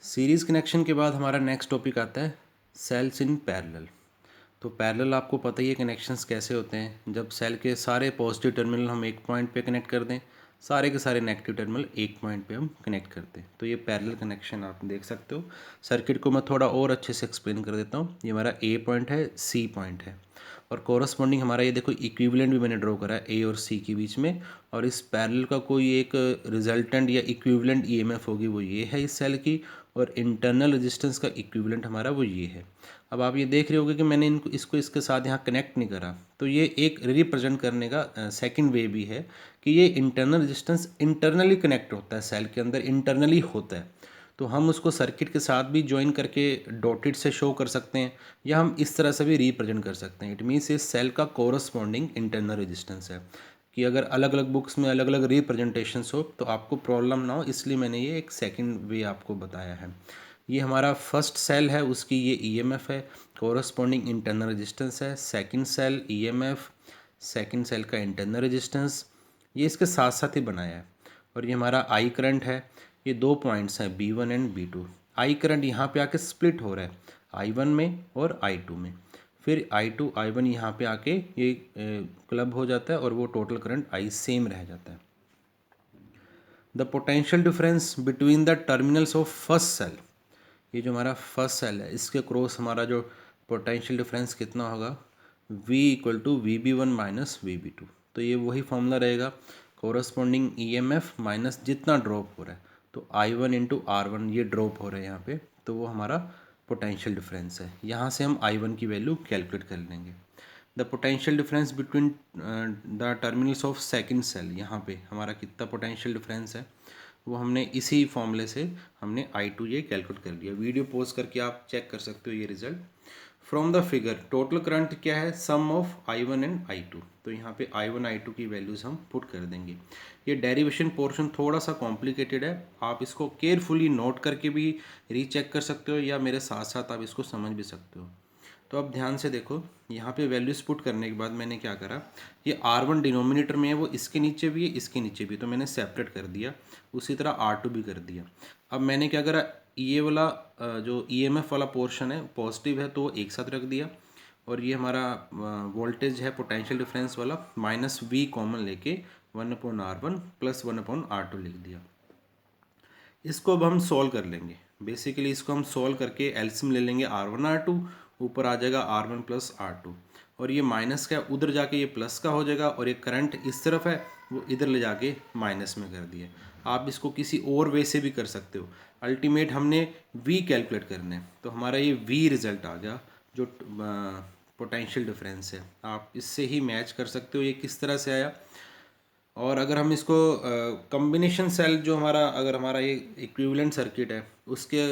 Series connection के बाद हमारा नेक्स्ट टॉपिक आता है सेल्स इन पैरेलल। तो पैरेलल आपको पता ही है कनेक्शंस कैसे होते हैं। जब सेल के सारे पॉजिटिव टर्मिनल हम एक पॉइंट पे कनेक्ट कर दें, सारे के सारे नेगेटिव टर्मिनल एक पॉइंट पे हम कनेक्ट करते हैं, तो ये पैरेलल कनेक्शन आप देख सकते हो। सर्किट को मैं थोड़ा और अच्छे से एक्सप्लेन कर देता हूँ। ये हमारा ए पॉइंट है, सी पॉइंट है और कोरस्पॉन्डिंग हमारा ये देखो इक्विवेलेंट भी मैंने ड्रॉ करा है ए और सी के बीच में। और इस पैरेलल का कोई एक रिजल्टेंट या इक्विवेलेंट ईएमएफ होगी, वो ये है इस सेल की, और इंटरनल रेजिस्टेंस का इक्विवेलेंट हमारा वो ये है। अब आप ये देख रहे होगे कि मैंने इनको इसको इसके साथ यहाँ कनेक्ट नहीं करा, तो ये एक रिप्रेजेंट करने का सेकंड वे भी है कि ये इंटरनल रेजिस्टेंस इंटरनली कनेक्ट होता है, सेल के अंदर इंटरनली होता है। तो हम उसको सर्किट के साथ भी ज्वाइन करके डॉटेड से शो कर सकते हैं, या हम इस तरह से भी रिप्रेजेंट कर सकते हैं। इट मीन्स इस सेल का कोरस्पॉन्डिंग इंटरनल रेजिस्टेंस है। कि अगर अलग अलग बुक्स में अलग अलग रिप्रेजेंटेशंस हो तो आपको प्रॉब्लम ना हो, इसलिए मैंने ये एक सेकंड वे आपको बताया है। ये हमारा फर्स्ट सेल है, उसकी ये ईएमएफ है, कोरस्पॉन्डिंग इंटरनल रेजिस्टेंस है। Second cell EMF, second cell का इंटरनल रेजिस्टेंस, ये इसके साथ साथ ही बनाया है। और ये हमारा आई करंट है। ये दो पॉइंट्स हैं B1 and B2। I current यहाँ पे आके स्प्लिट हो रहा है I1 में और I2 में, फिर I2 I1 यहाँ पे आके ये क्लब हो जाता है और वो टोटल करंट I सेम रह जाता है। The potential difference between the terminals of first cell, ये जो हमारा फर्स्ट सेल है इसके क्रॉस हमारा जो पोटेंशियल डिफरेंस कितना होगा, V equal to VB1 minus VB2। तो ये वही फॉर्मूला रहेगा, कोरस्पॉन्डिंग ईएमएफ माइनस जितना ड्रॉप हो रहा है, तो I1 इंटू R1 ये ड्रॉप हो रहा है यहाँ पे, तो वो हमारा पोटेंशियल डिफरेंस है। यहाँ से हम I1 की वैल्यू कैलकुलेट कर लेंगे। The potential difference between the terminals of second cell, यहाँ पे हमारा कितना पोटेंशियल डिफरेंस है वो हमने इसी फॉर्मूले से हमने I2 ये कैलकुलेट कर लिया। वीडियो पॉज करके आप चेक कर सकते हो ये result. From the figure total current क्या है, सम ऑफ I1 एंड I2। तो यहाँ पे I1 I2 की वैल्यूज़ हम पुट कर देंगे। ये डेरिवेशन पोर्शन थोड़ा सा कॉम्प्लिकेटेड है, आप इसको केयरफुली नोट करके भी रीचेक कर सकते हो या मेरे साथ साथ आप इसको समझ भी सकते हो। तो अब ध्यान से देखो, यहाँ पे वैल्यूज पुट करने के बाद मैंने क्या करा, ये R1 डिनोमिनेटर में है, वो इसके नीचे भी है इसके नीचे भी, तो मैंने सेपरेट कर दिया। उसी तरह R2 भी कर दिया। अब मैंने क्या करा, ये वाला जो EMF वाला पोर्शन है पॉजिटिव है तो वो एक साथ रख दिया, और ये हमारा वोल्टेज है पोटेंशियल डिफरेंस वाला माइनस V कॉमन लेके 1/R1 प्लस 1/R2 लिख दिया। इसको अब हम सॉल्व कर लेंगे। बेसिकली इसको हम सॉल्व करके एलसीएम ले लेंगे R1 R2, ऊपर आ जाएगा R1 प्लस R2, और ये माइनस का उधर जाके ये प्लस का हो जाएगा, और ये करंट इस तरफ है वो इधर ले जाके माइनस में कर दिए। आप इसको किसी और वे से भी कर सकते हो। अल्टीमेट हमने V कैलकुलेट करने, तो हमारा ये V रिजल्ट आ गया जो पोटेंशियल डिफरेंस है। आप इससे ही मैच कर सकते हो ये किस तरह से आया। और अगर हम इसको कॉम्बिनेशन सेल जो हमारा, अगर हमारा ये इक्विवेलेंट सर्किट है उसके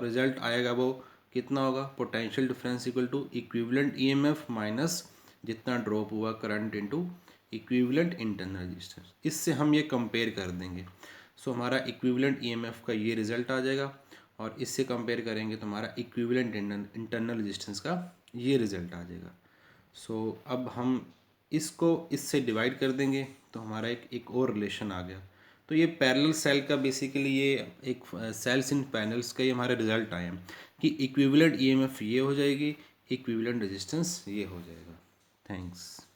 रिजल्ट आएगा वो कितना होगा, potential difference equal to equivalent EMF minus जितना ड्रॉप हुआ current into equivalent internal resistance. इससे हम ये कंपेयर कर देंगे। सो हमारा इक्विवेलेंट ईएमएफ का ये रिजल्ट आ जाएगा, और इससे कंपेयर करेंगे तो हमारा इक्विवेलेंट इंटरनल रेजिस्टेंस का ये रिजल्ट आ जाएगा। सो अब हम इसको इससे डिवाइड कर देंगे तो हमारा एक और रिलेशन आ गया। तो ये पैरेलल सेल का बेसिकली ये एक सेल्स इन पैनल्स का ये हमारे रिजल्ट आए हैं कि इक्विवेलेंट ईएमएफ ये हो जाएगी, इक्विवेलेंट रेजिस्टेंस ये हो जाएगा। थैंक्स।